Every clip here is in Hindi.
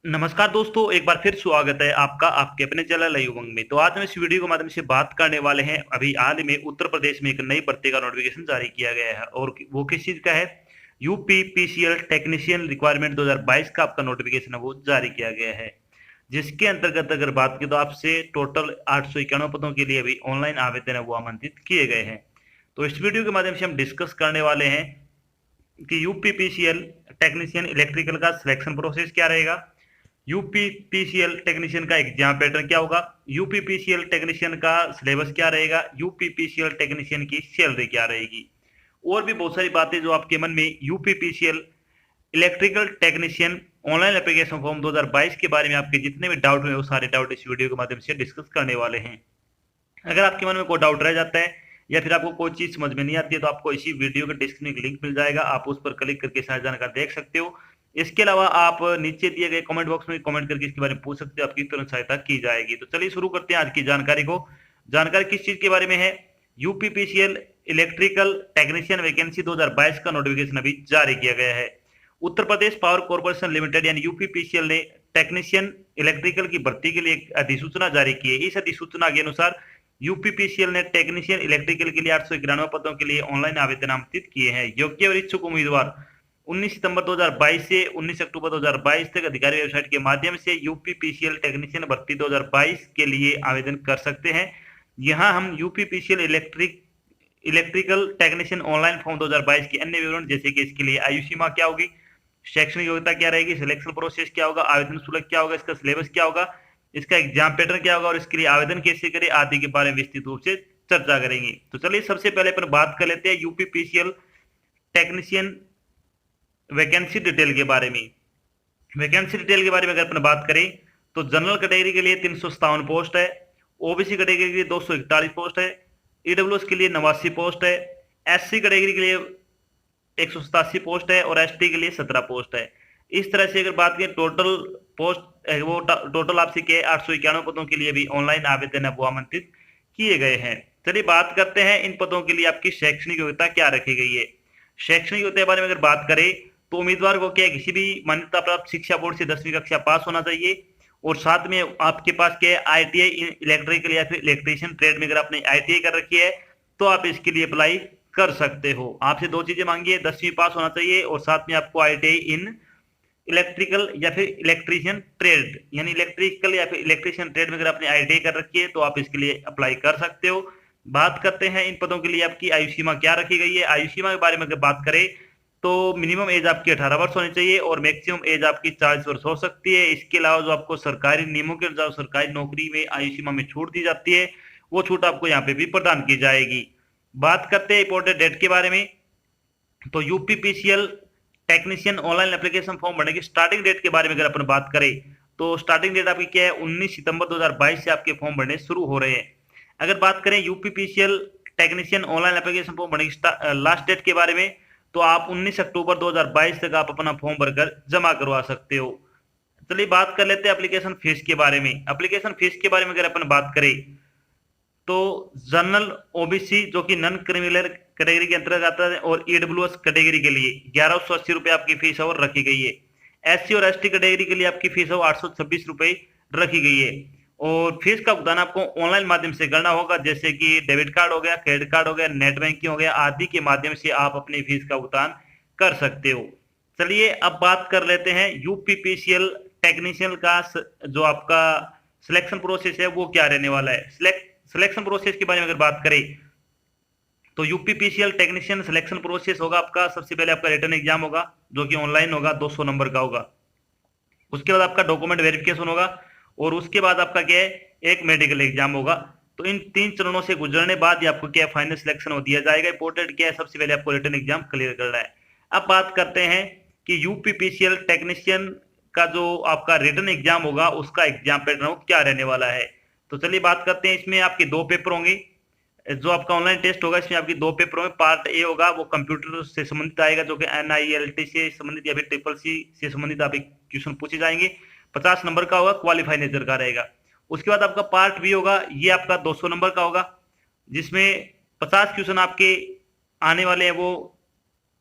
नमस्कार दोस्तों, एक बार फिर स्वागत है आपका आपके अपने चैनल उमंग में। तो आज हम इस वीडियो के माध्यम से बात करने वाले हैं। अभी हाल ही में उत्तर प्रदेश में एक नई भर्ती का नोटिफिकेशन जारी किया गया है और वो किस चीज का है। यूपीपीसीएल टेक्नीशियन रिक्वायरमेंट 2022 का आपका नोटिफिकेशन है वो जारी किया गया है। जिसके अंतर्गत अगर बात की तो आपसे टोटल 891 पदों के लिए अभी ऑनलाइन आवेदन है वो आमंत्रित किए गए हैं। तो इस वीडियो के माध्यम से हम डिस्कस करने वाले हैं कि यूपीपीसीएल टेक्नीशियन इलेक्ट्रिकल का सिलेक्शन प्रोसेस क्या रहेगा, यूपीपीसीएल टेक्नीशियन का एग्जाम पैटर्न क्या होगा, यूपीपीसीएल टेक्नीशियन का सिलेबस क्या रहेगा, यूपीपीसीएल टेक्नीशियन की सैलरी क्या रहेगी, और भी बहुत सारी बातें जो आपके मन में UPPCL electrical technician online application form 2022 के बारे में आपके जितने भी डाउट हुए वो सारे डाउट इस वीडियो के माध्यम से डिस्कस करने वाले हैं। अगर आपके मन में कोई डाउट रह जाता है या फिर आपको कोई चीज समझ में नहीं आती है तो आपको इसी वीडियो के डिस्क्रिप्शन लिंक मिल जाएगा, आप उस पर क्लिक करके सारी जानकारी देख सकते हो। इसके अलावा आप नीचे दिए गए कमेंट बॉक्स में कमेंट करके इसके बारे में पूछ सकते हो, आपकी तुरंत सहायता की जाएगी। तो चलिए शुरू करते हैं आज की जानकारी को। जानकारी किस चीज के बारे में है, यूपीपीसीएल इलेक्ट्रिकल टेक्नीशियन वैकेंसी 2022 का नोटिफिकेशन अभी जारी किया गया है। Uttar Pradesh power corporation limited यानी यूपीपीसीएल ने टेक्नीशियन इलेक्ट्रिकल की भर्ती के लिए एक अधिसूचना जारी की है। इस अधिसूचना के अनुसार यूपीपीसीएल ने टेक्नीशियन इलेक्ट्रिकल के लिए 891 पदों के लिए ऑनलाइन आवेदन आमंत्रित किए हैं। योग्य और इच्छुक उम्मीदवार 19 सितंबर 2022 से 19 अक्टूबर 2022 तक अधिकारी वेबसाइट के माध्यम से यूपीपीसीएल टेक्नीशियन भर्ती 2022 के लिए आवेदन कर सकते हैं। यहां हम UPPCL electrical technician online form 2022 के अन्य विवरण जैसे कि इसके लिए आयु सीमा क्या होगी, शैक्षणिक योग्यता क्या रहेगी, सिलेक्शन प्रोसेस क्या होगा, आवेदन शुल्क क्या होगा, इसका सिलेबस क्या होगा, इसका एग्जाम पैटर्न क्या होगा और इसके लिए आवेदन कैसे करें आदि के बारे में विस्तृत रूप से चर्चा करेंगे। तो चलिए सबसे पहले पर बात कर लेते हैं यूपीपीसीएल टेक्नीशियन वैकेंसी डिटेल के बारे में। वैकेंसी डिटेल के बारे में अगर अपन बात करें तो जनरल कैटेगरी के लिए 357 पोस्ट है, ओबीसी कैटेगरी के लिए 241 पोस्ट है, ईडब्ल्यूएस के लिए 89 पोस्ट है, एससी कैटेगरी के लिए 187 पोस्ट है और एसटी के लिए 17 पोस्ट है। इस तरह से अगर बात करें टोटल पोस्ट वो टोटल आपसे के 891 पदों के लिए भी ऑनलाइन आवेदन है वो आमंत्रित किए गए हैं। चलिए बात करते हैं इन पदों के लिए आपकी शैक्षणिक योग्यता क्या रखी गई है। शैक्षणिक योग्यता के बारे में अगर बात करें तो उम्मीदवार को क्या किसी भी मान्यता प्राप्त शिक्षा बोर्ड से 10वीं कक्षा पास होना चाहिए और साथ में आपके पास क्या आईटीआई इलेक्ट्रिकल या फिर इलेक्ट्रीशियन ट्रेड में अगर आपने आईटीआई कर रखी है तो आप इसके लिए अप्लाई कर सकते हो। आपसे दो चीजें मांगी है, 10वीं पास होना चाहिए और साथ में आपको आईटीआई इन इलेक्ट्रिकल या फिर इलेक्ट्रीशियन ट्रेड यानी इलेक्ट्रिकल या फिर इलेक्ट्रीशियन ट्रेड में अगर आपने आईटीआई कर रखी है तो आप इसके लिए अप्लाई कर सकते हो। बात करते हैं इन पदों के लिए आपकी आयु सीमा क्या रखी गई है। आयु सीमा के बारे में अगर बात करें तो मिनिमम एज आपकी 18 वर्ष होनी चाहिए और मैक्सिमम एज आपकी 40 वर्ष हो सकती है। इसके अलावा जो आपको सरकारी नियमों के अनुसार सरकारी नौकरी में आयु सीमा में छूट दी जाती है वो छूट आपको यहाँ पे भी प्रदान की जाएगी। बात करते हैं इंपोर्टेंट डेट के बारे में तो UPPCL technician online application form भरने की स्टार्टिंग डेट के बारे में अगर अपन बात करें तो स्टार्टिंग डेट आपकी क्या है, 19 सितंबर 2022 से आपके फॉर्म भरने शुरू हो रहे हैं। अगर बात करें UPPCL technician online application form भरने की लास्ट डेट के बारे में तो आप 19 अक्टूबर 2022 तक आप अपना फॉर्म भरकर जमा करवा सकते हो। चलिए बात कर लेते हैं एप्लीकेशन फीस के बारे में। एप्लीकेशन फीस के बारे में अगर अपन बात करें तो जनरल ओबीसी जो कि नॉन क्रिमिनल कैटेगरी के अंतर्गत आता है और ईडब्ल्यूएस कैटेगरी के लिए 1180 रुपए आपकी फीस और रखी गई है। एससी और एसटी कैटेगरी के लिए आपकी फीस 826 रुपए रखी गई है और फीस का भुगतान आपको ऑनलाइन माध्यम से करना होगा जैसे कि डेबिट कार्ड हो गया, क्रेडिट कार्ड हो गया, नेट बैंकिंग हो गया आदि के माध्यम से आप अपनी फीस का भुगतान कर सकते हो। चलिए अब बात कर लेते हैं यूपीपीसीएल टेक्नीशियन का जो आपका सिलेक्शन प्रोसेस है वो क्या रहने वाला है। सिलेक्शन प्रोसेस के बारे में अगर बात करें तो यूपीपीसीएल टेक्नीशियन सिलेक्शन प्रोसेस होगा आपका सबसे पहले आपका रिटन एग्जाम होगा जो कि ऑनलाइन होगा, 200 नंबर का होगा। उसके बाद आपका डॉक्यूमेंट वेरिफिकेशन होगा और उसके बाद आपका क्या है एक मेडिकल एग्जाम होगा। तो इन 3 चरणों से गुजरने बाद ही आपको क्या फाइनल सिलेक्शन हो दिया जाएगा। इंपोर्टेंट क्या है, सबसे पहले आपको रिटन एग्जाम क्लियर करना है। अब बात करते हैं कि यूपीपीसीएल टेक्नीशियन का जो आपका रिटन एग्जाम होगा उसका एग्जाम पैटर्न क्या रहने वाला है। तो चलिए बात करते हैं, इसमें आपके 2 पेपर होंगे। जो आपका ऑनलाइन टेस्ट होगा इसमें आपकी 2 पेपर होंगे। पार्ट ए होगा वो कंप्यूटर से संबंधित आएगा जो कि एनआईएलटी से संबंधित या फिर ट्रिपल सी से संबंधित आप क्वेश्चन पूछे जाएंगे। 50 नंबर का होगा, क्वालिफाई नेचर का रहेगा। उसके बाद आपका पार्ट बी होगा, ये आपका 200 नंबर का होगा जिसमें 50 क्वेश्चन आपके आने वाले हैं वो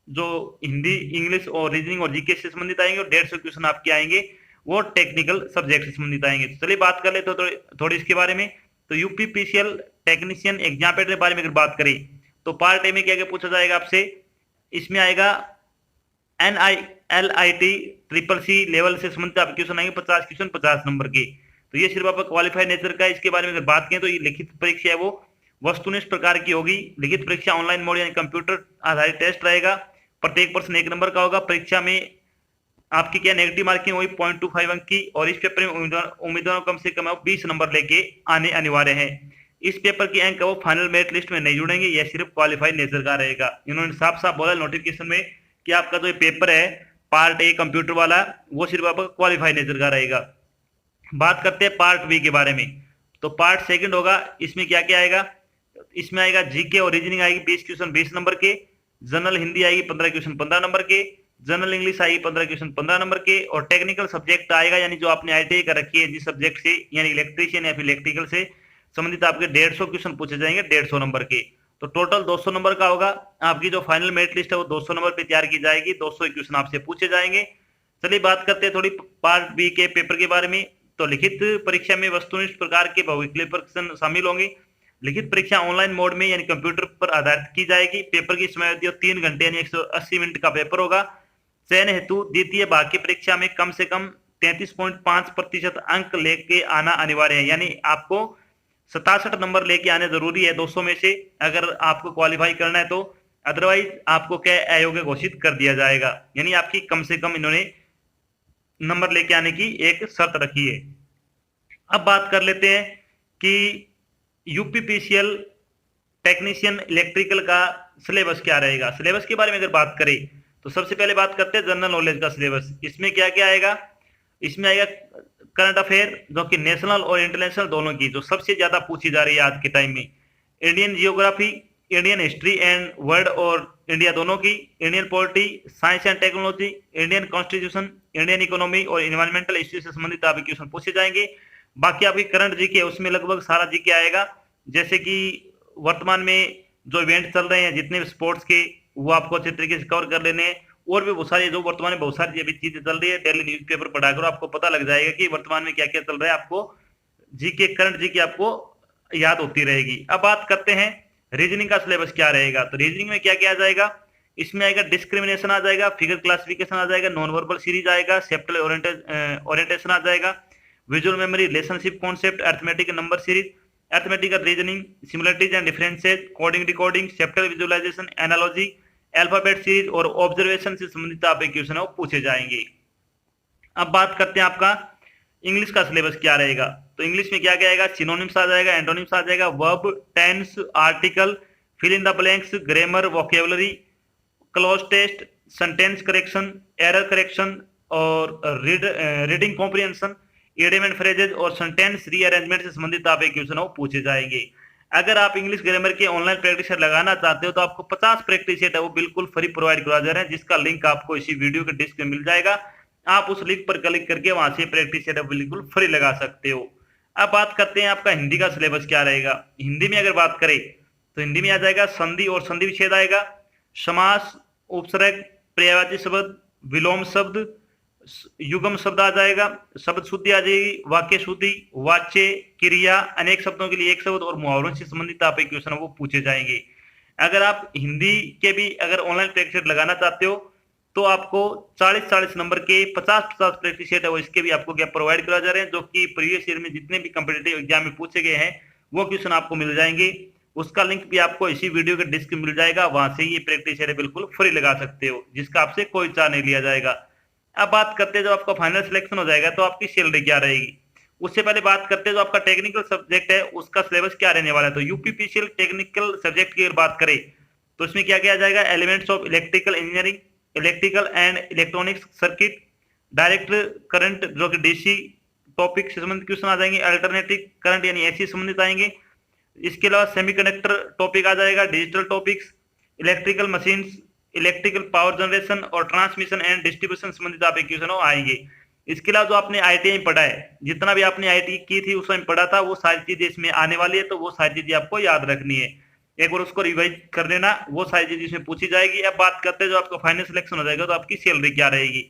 जो हिंदी, इंग्लिश और रीजनिंग और जीके से संबंधित आएंगे और 150 क्वेश्चन आपके आएंगे वो टेक्निकल सब्जेक्ट से संबंधित आएंगे। तो चलिए बात कर ले तो थोड़ी इसके बारे में। तो यूपीपीसीएल टेक्नीशियन एग्जाम पैटर्न के बारे में अगर बात करें तो पार्ट ए में क्या क्या पूछा जाएगा आपसे, इसमें आएगा NILIT ट्रिपल सी लेवल से संबंधित आपके क्वेश्चन आएंगे 50 क्वेश्चन 50 नंबर के। तो ये सिर्फ आपका क्वालिफाइड नेचर का है। इसके बारे में अगर बात करें तो ये लिखित परीक्षा है वो वस्तुनिष्ठ प्रकार की होगी। लिखित परीक्षा ऑनलाइन मोड यानी कंप्यूटर आधारित टेस्ट रहेगा। प्रत्येक प्रश्न 1 नंबर का होगा। परीक्षा में आपकी क्या नेगेटिव मार्किंग हुई 0.25 अंक की, और इस पेपर में उम्मीदवारों कम से कम 20 नंबर लेके आने अनिवार्य है। इस पेपर की अंक वो फाइनल मेरिट लिस्ट में नहीं जुड़ेंगे, यह सिर्फ क्वालिफाइड नेचर का रहेगा। इन्होंने साफ साफ बोला नोटिफिकेशन में कि आपका जो पेपर है पार्ट ए कंप्यूटर वाला वो सिर्फ आपका क्वालिफाइड नेचर का रहेगा। बात करते हैं पार्ट बी के बारे में। तो पार्ट सेकंड होगा, इसमें क्या क्या आएगा, इसमें आएगा जीके और रीजनिंग आएगी 20 क्वेश्चन 20 नंबर के, जनरल हिंदी आएगी 15 क्वेश्चन 15 नंबर के, जनरल इंग्लिश आएगी 15 क्वेश्चन 15 नंबर के, और टेक्निकल सब्जेक्ट आएगा यानी जो आपने ITI कर रखी है जिस सब्जेक्ट से यानी इलेक्ट्रीशियन या फिर इलेक्ट्रिकल से संबंधित आपके 150 क्वेश्चन पूछे जाएंगे 150 नंबर के। तो टोटल 200 नंबर का होगा। आपकी जो फाइनल मेरिट लिस्ट है वो 200 नंबर पे तैयार की जाएगी, 200 क्वेश्चन आपसे पूछे जाएंगे। चलिए बात करते हैं थोड़ी पार्ट बी के पेपर के बारे में। तो लिखित परीक्षा में वस्तुनिष्ठ प्रकार के बहुविकल्पीय प्रश्न शामिल होंगे। लिखित परीक्षा ऑनलाइन मोड में यानी कंप्यूटर पर आधारित की जाएगी। पेपर की समयावधि 3 घंटे यानी 180 मिनट का पेपर होगा। चयन हेतु द्वितीय भाग की परीक्षा में कम से कम 33.5% अंक लेके आना अनिवार्य है, यानी आपको 67 नंबर लेके आने जरूरी है 200 में से अगर आपको क्वालिफाई करना है तो, अदरवाइज आपको क्या अयोग्य घोषित कर दिया जाएगा। यानी आपकी कम से कम इन्होंने नंबर लेके आने की एक शर्त रखी है। अब बात कर लेते हैं कि यूपीपीसीएल टेक्नीशियन इलेक्ट्रिकल का सिलेबस क्या रहेगा। सिलेबस के बारे में अगर बात करें तो सबसे पहले बात करते हैं जनरल नॉलेज का सिलेबस। इसमें क्या क्या आएगा, इसमें आएगा करंट अफेयर जो कि नेशनल और इंटरनेशनल दोनों की जो सबसे ज्यादा पूछी जा रही है आज के टाइम में, Indian geography, Indian history and world और इंडिया दोनों की, Indian polity, science and technology, Indian constitution, Indian economy और इन्वायरमेंटल इश्यू से संबंधित आपके क्वेश्चन पूछे जाएंगे। बाकी आपकी करंट जीके उसमें लगभग सारा जीके आएगा, जैसे कि वर्तमान में जो इवेंट चल रहे हैं जितने भी स्पोर्ट्स के वो आपको अच्छे तरीके से कवर कर लेने हैं, और भी बहुत सारी जो वर्तमान में बहुत सारी अभी चीजें चल रही है। डेली न्यूज़पेपर पढ़ा करो, आपको पता लग जाएगा कि वर्तमान में क्या क्या चल रहा है, आपको जीके करंट जीके आपको याद होती रहेगी। अब बात करते हैं रीजनिंग का सिलेबस क्या रहेगा। तो रीजनिंग में क्या क्या आ जाएगा, इसमें आएगा डिस्क्रिमिनेशन आ जाएगा, फिगर क्लासिफिकेशन आ जाएगा, नॉन वर्बल सीरीज आएगा, सेप्टल ओरिएंटेशन आ जाएगा, visual memory, relationship concept, arithmetic number series, arithmetical reasoning, similarities and differences, coding decoding, spatial visualization, analogy, alphabet series और ऑब्जर्वेशन से संबंधित आप क्वेश्चन है वो पूछे जाएंगे। अब बात करते हैं आपका इंग्लिश का सिलेबस क्या रहेगा। तो इंग्लिश में क्या क्या आएगा, सिनोनिम्स आ जाएगा, एंटोनिम्स आ जाएगा, verb, tense, article, fill in the blanks, grammar, vocabulary, cloze test, sentence correction, error correction और reading comprehension, idiom and phrases और सेंटेंस रीअरेंजमेंट से संबंधित आप क्वेश्चन वो पूछे जाएंगे। अगर आप इंग्लिश ग्रामर के ऑनलाइन प्रैक्टिस सेट लगाना चाहते हो तो आपको 50 प्रैक्टिस सेट है वो बिल्कुल फ्री प्रोवाइड करवा जा रहे हैं, जिसका लिंक आपको इसी वीडियो के डिस्क्रिप्शन में मिल जाएगा। आप उस लिंक पर क्लिक करके वहां से प्रैक्टिस सेट बिल्कुल फ्री लगा सकते हो। अब बात करते हैं आपका हिंदी का सिलेबस क्या रहेगा। हिंदी में अगर बात करें तो हिंदी में आ जाएगा संधि और संधि विच्छेद आएगा, समास, उपसर्ग, पर्यायवाची शब्द, विलोम शब्द, युगम शब्द आ जाएगा, शब्द शुद्धि आ जाएगी, वाक्य शुद्धि, वाच्य, क्रिया, अनेक शब्दों के लिए एक शब्द और मुहावरों से संबंधित आप क्वेश्चन वो पूछे जाएंगे। अगर आप हिंदी के भी अगर ऑनलाइन प्रैक्टिस सेट लगाना चाहते हो तो आपको 40-40 नंबर के 50-50 प्रैक्टिस सेट है वो इसके भी आपको क्या प्रोवाइड करा जा रहे हैं, जो कि प्रीवियस ईयर में जितने भी कॉम्पिटिटिव एग्जाम में पूछे गए हैं वो क्वेश्चन आपको मिल जाएंगे। उसका लिंक भी आपको इसी वीडियो के डिस्क्रिप्शन में मिल जाएगा, वहां से ये प्रैक्टिस सेट बिल्कुल फ्री लगा सकते हो, जिसका आपसे कोई चार्ज नहीं लिया जाएगा। अब बात करते हैं जब आपका फाइनल सिलेक्शन हो जाएगा तो आपकी सैलरी क्या रहेगी। उससे पहले बात करते हैं जो आपका टेक्निकल सब्जेक्ट है उसका सिलेबस क्या रहने वाला है। तो यूपीपीसीएल टेक्निकल सब्जेक्ट की अगर बात करें तो इसमें क्या क्या आ जाएगा, elements of electrical engineering, electrical and electronics circuit, direct current जो कि डीसी टॉपिक से संबंधित क्वेश्चन आ जाएंगे, अल्टरनेटिव करंट यानी एसी संबंधित आएंगे। इसके अलावा सेमीकंडक्टर टॉपिक आ जाएगा, digital topics, electrical machines, electrical power generation और ट्रांसमिशन एंड डिस्ट्रीब्यूशन संबंधित आप क्वेश्चन आएंगे। इसके अलावा जो आपने आईटीआई पढ़ा है, जितना भी आपने आईटी की थी उस टाइम पढ़ा था, वो सारी चीजें इसमें आने वाली है, तो वो सारी चीजें आपको याद रखनी है, एक बार उसको रिवाइज कर लेना, वो सारी चीजें इसमें पूछी जाएगी। अब बात करते हैं जो आपका फाइनल सिलेक्शन हो जाएगा तो आपकी सैलरी क्या रहेगी।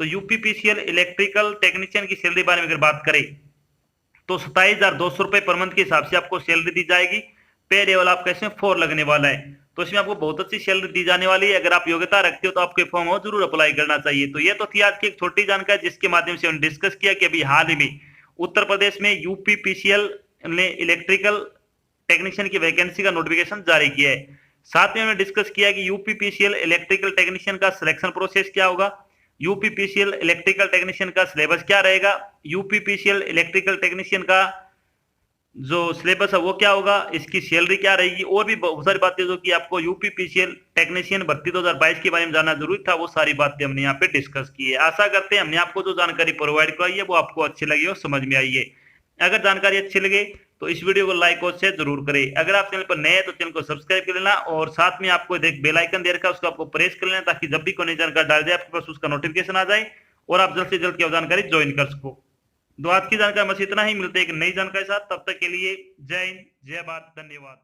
तो यूपीपीसीएल इलेक्ट्रिकल टेक्नीशियन की सैलरी बारे में अगर बात करें तो 27,200 रुपए पर मंथ के हिसाब से आपको सैलरी दी जाएगी। पे लेवल आपका इसमें 4 लगने वाला है, तो इसमें आपको बहुत अच्छी सैलरी दी जाने वाली है। अगर आप योग्यता रखते हो तो आपको फॉर्म हो जरूर अप्लाई करना चाहिए। तो ये तो थी आज की एक छोटी जानकारी जिसके माध्यम से हमने डिस्कस किया कि अभी हाल ही में उत्तर प्रदेश में यूपीपीसीएल ने इलेक्ट्रिकल टेक्नीशियन की वैकेंसी का नोटिफिकेशन जारी किया है। साथ में हमने डिस्कस किया कि यूपीपीसीएल इलेक्ट्रिकल टेक्नीशियन का सिलेक्शन प्रोसेस क्या होगा, यूपीपीसीएल इलेक्ट्रिकल टेक्नीशियन का सिलेबस क्या रहेगा, यूपीपीसीएल इलेक्ट्रिकल टेक्नीशियन का जो सिलेबस है वो क्या होगा, इसकी सैलरी क्या रहेगी, और भी बहुत सारी बातें जो कि आपको यूपीपीसीएल टेक्नीशियन भर्ती 2022 के बारे में जानना जरूरी था, वो सारी बातें हमने यहाँ पे डिस्कस की है। आशा करते हैं हमने आपको जो जानकारी प्रोवाइड कराई है वो आपको अच्छी लगी और समझ में आई है। अगर जानकारी अच्छी लगे तो इस वीडियो को लाइक और शेयर जरूर करें। अगर आप चैनल पर नए हैं तो चैनल को सब्सक्राइब कर लेना, और साथ में आपको एक बेल आइकन दे रखा है उसको आपको प्रेस कर लेना, ताकि जब भी कोई नई जानकारी डाल जाए आपके पास उसका नोटिफिकेशन आ जाए और आप जल्द से जल्द की जानकारी ज्वाइन कर सको। तो आज की जानकारी बस इतना ही, मिलते हैं एक नई जानकारी के साथ, तब तक के लिए जय हिंद, जय भारत, धन्यवाद।